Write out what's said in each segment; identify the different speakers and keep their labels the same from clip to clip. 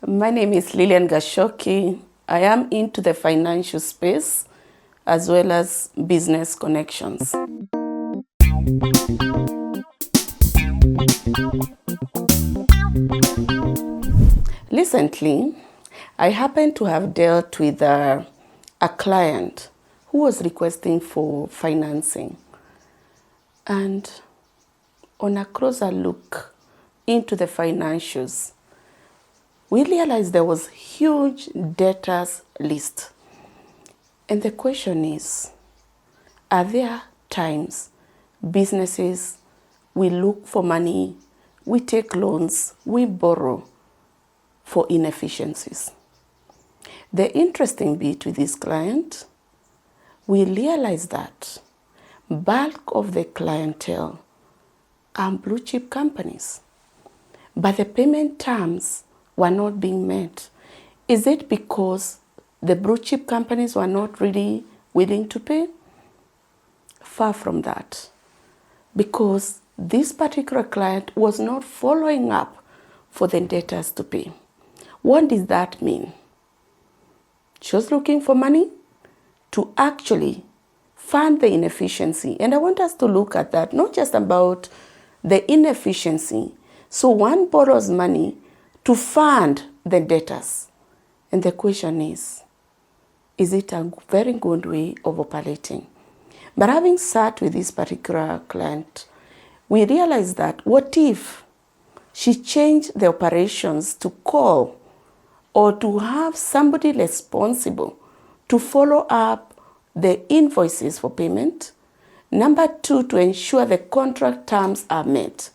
Speaker 1: My name is Lilian Gachoki. I am into the financial space as well as business connections. Recently, I happened to have dealt with a client who was requesting for financing. And on a closer look into the financials, we realized there was huge debtors list. And the question is, are there times businesses, we look for money, we take loans, we borrow for inefficiencies? The interesting bit with this client, we realized that bulk of the clientele are blue chip companies, but the payment terms were not being met. Is it because the blue chip companies were not really willing to pay? Far from that, because this particular client was not following up for the debtors to pay. What does that mean? She was looking for money to actually fund the inefficiency. And I want us to look at that, not just about the inefficiency. So one borrows money to fund the debtors. And the question is it a very good way of operating? But having sat with this particular client, we realized that what if she changed the operations to call or to have somebody responsible to follow up the invoices for payment? Number two, to ensure the contract terms are met.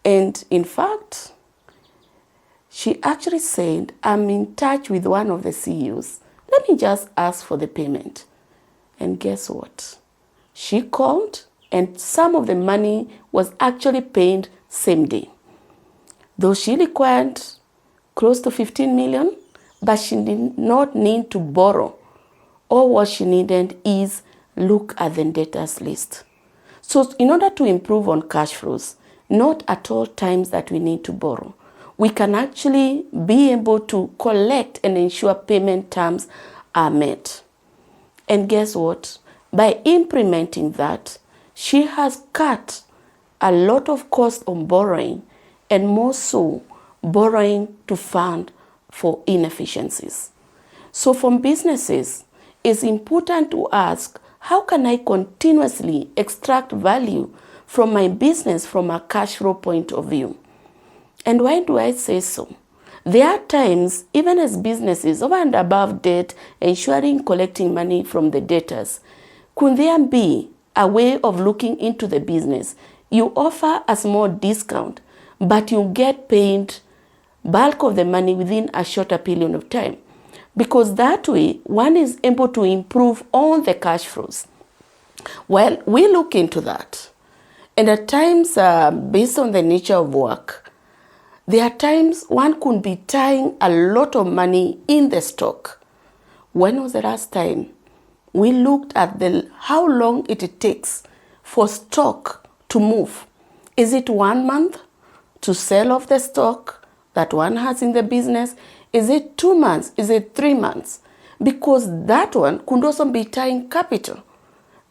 Speaker 1: And in fact, she actually said, I'm in touch with one of the CEOs. Let me just ask for the payment. And guess what? She called and some of the money was actually paid same day. Though she required close to 15 million, but she did not need to borrow. All what she needed is look at the debtors list. So in order to improve on cash flows, not at all times that we need to borrow, we can actually be able to collect and ensure payment terms are met. And guess what? By implementing that, she has cut a lot of cost on borrowing, and more so borrowing to fund for inefficiencies. So from businesses, it's important to ask, how can I continuously extract value from my business from a cash flow point of view? And why do I say so? There are times, even as businesses, over and above debt, ensuring collecting money from the debtors, could there be a way of looking into the business? You offer a small discount, but you get paid bulk of the money within a shorter period of time. Because that way, one is able to improve on the cash flows. Well, we look into that. And at times, based on the nature of work, there are times one could be tying a lot of money in the stock. When was the last time we looked at how long it takes for stock to move? Is it 1 month to sell off the stock that one has in the business? Is it 2 months? Is it 3 months? Because that one could also be tying capital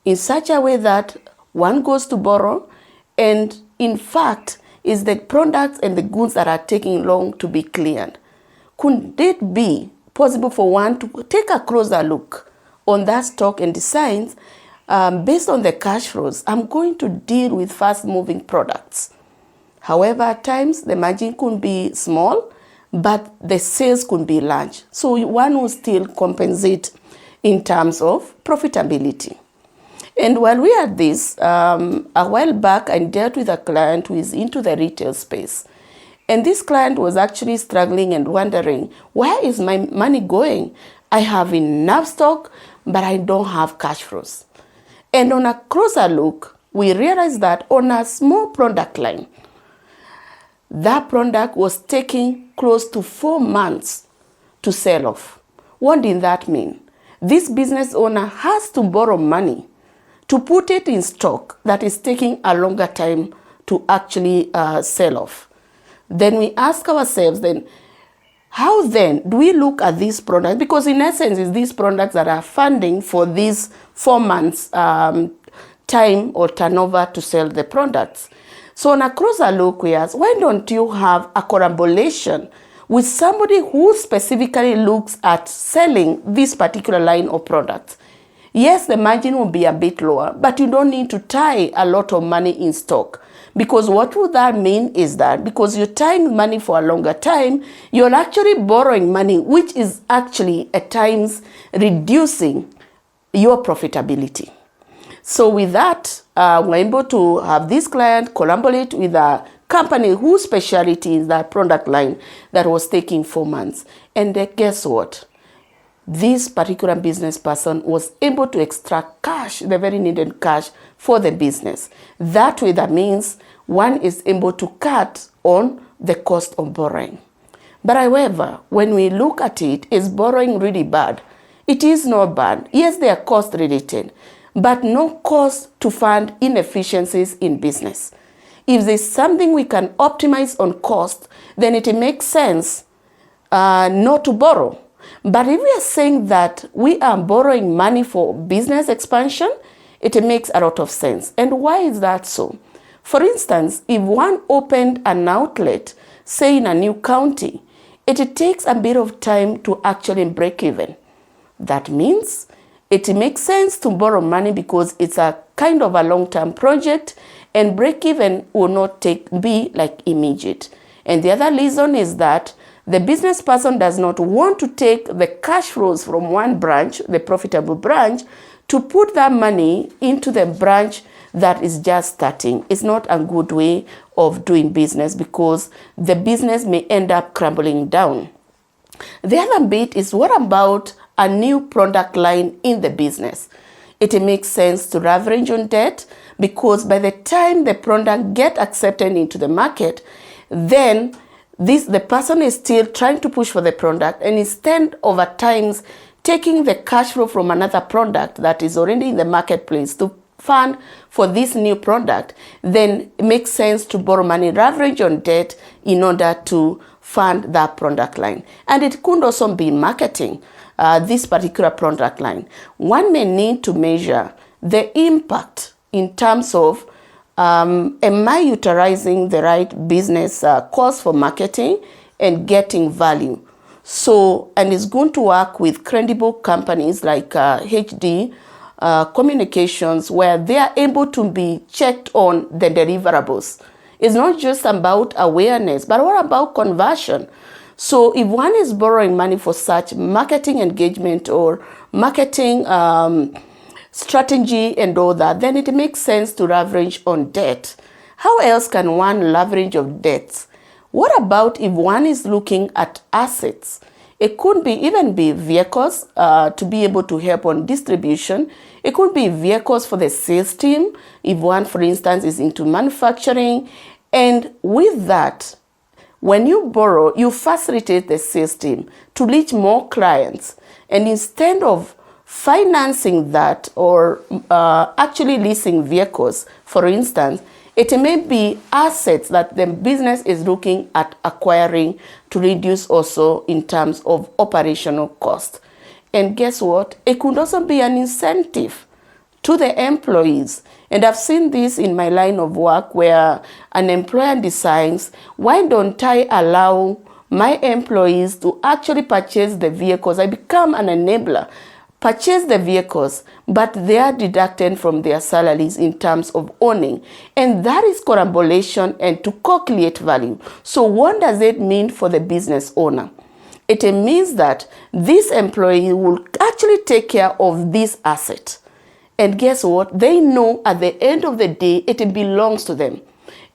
Speaker 1: in such a way that one goes to borrow, and in fact, is the products and the goods that are taking long to be cleared. Could it be possible for one to take a closer look on that stock and decide, based on the cash flows, I'm going to deal with fast-moving products? However, at times, the margin could be small, but the sales could be large. So one will still compensate in terms of profitability. And while we had this, a while back, I dealt with a client who is into the retail space. And this client was actually struggling and wondering, where is my money going? I have enough stock, but I don't have cash flows. And on a closer look, we realized that on a small product line, that product was taking close to 4 months to sell off. What did that mean? This business owner has to borrow money to put it in stock that is taking a longer time to actually sell off. Then we ask ourselves then, How then do we look at these products? Because in essence, it's these products that are funding for these 4 months time or turnover to sell the products. So on a closer look, we ask, why don't you have a collaboration with somebody who specifically looks at selling this particular line of products? Yes, the margin will be a bit lower, but you don't need to tie a lot of money in stock. Because what would that mean is that because you're tying money for a longer time, you're actually borrowing money, which is actually at times reducing your profitability. So with that, we're able to have this client collaborate with a company whose specialty is that product line that was taking 4 months. And guess what? This particular business person was able to extract cash, the very needed cash for the business. That way, that means one is able to cut on the cost of borrowing. But however, when we look at it, is borrowing really bad? It is not bad. Yes, they are cost related, but no cost to fund inefficiencies in business. If there's something we can optimize on cost, then it makes sense not to borrow. But if we are saying that we are borrowing money for business expansion, it makes a lot of sense. And why is that so? For instance, if one opened an outlet, say in a new county, it takes a bit of time to actually break even. That means it makes sense to borrow money because it's a kind of a long-term project, and break even will not be like immediate. And the other reason is that the business person does not want to take the cash flows from one branch, the profitable branch, to put that money into the branch that is just starting. It's not a good way of doing business because the business may end up crumbling down. The other bit is, what about a new product line in the business? It makes sense to leverage on debt because by the time the product gets accepted into the market, then the person is still trying to push for the product, and instead over times taking the cash flow from another product that is already in the marketplace to fund for this new product, then it makes sense to borrow money, leverage on debt in order to fund that product line. And it could also be marketing this particular product line. One may need to measure the impact in terms of am I utilizing the right business cost for marketing and getting value? So, and it's going to work with credible companies like HD Communications, where they are able to be checked on the deliverables. It's not just about awareness, but what about conversion? So if one is borrowing money for such marketing engagement or marketing strategy and all that, then it makes sense to leverage on debt. How else can one leverage of debts? What about if one is looking at assets? It could even be vehicles to be able to help on distribution. It could be vehicles for the sales team, if one, for instance, is into manufacturing. And with that, when you borrow, you facilitate the sales team to reach more clients. And instead of financing that or actually leasing vehicles, for instance, it may be assets that the business is looking at acquiring to reduce also in terms of operational cost. And guess what? It could also be an incentive to the employees. And I've seen this in my line of work where an employer decides, why don't I allow my employees to actually purchase the vehicles? I become an enabler. Purchase the vehicles, but they are deducted from their salaries in terms of owning. And that is collaboration and to calculate value. So what does it mean for the business owner? It means that this employee will actually take care of this asset. And guess what? They know at the end of the day, it belongs to them.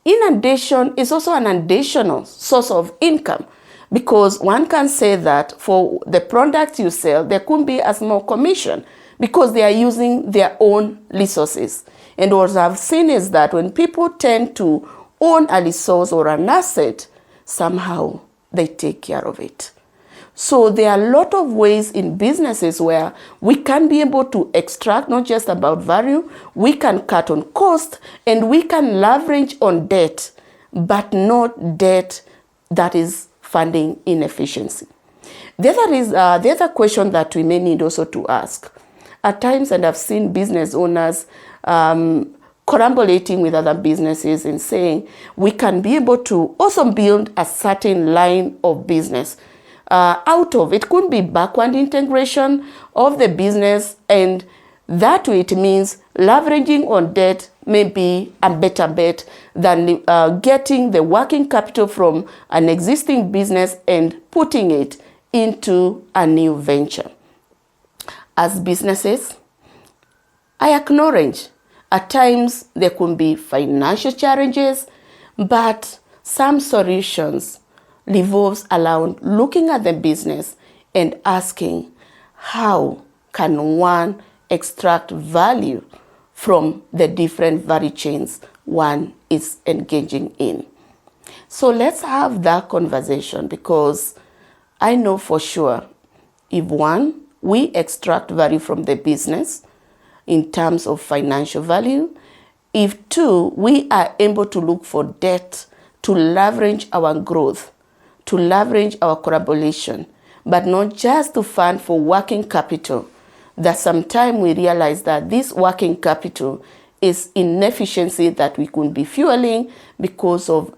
Speaker 1: In addition, it's also an additional source of income. Because one can say that for the products you sell, there could be a small commission because they are using their own resources. And what I've seen is that when people tend to own a resource or an asset, somehow they take care of it. So there are a lot of ways in businesses where we can be able to extract not just about value, we can cut on cost, and we can leverage on debt, but not debt that is funding inefficiency. The other question that we may need also to ask at times, and I've seen business owners collaborating with other businesses and saying we can be able to also build a certain line of business out of it. Could be backward integration of the business, and that way it means leveraging on debt may be a better bet than getting the working capital from an existing business and putting it into a new venture. As businesses, I acknowledge at times there could be financial challenges, but some solutions revolves around looking at the business and asking how can one extract value from the different value chains one is engaging in. So let's have that conversation, because I know for sure if one, we extract value from the business in terms of financial value, if two, we are able to look for debt to leverage our growth, to leverage our collaboration, but not just to fund for working capital, that sometimes we realize that this working capital is inefficiency that we could be fueling because of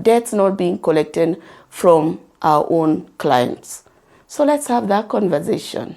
Speaker 1: debts not being collected from our own clients. So let's have that conversation.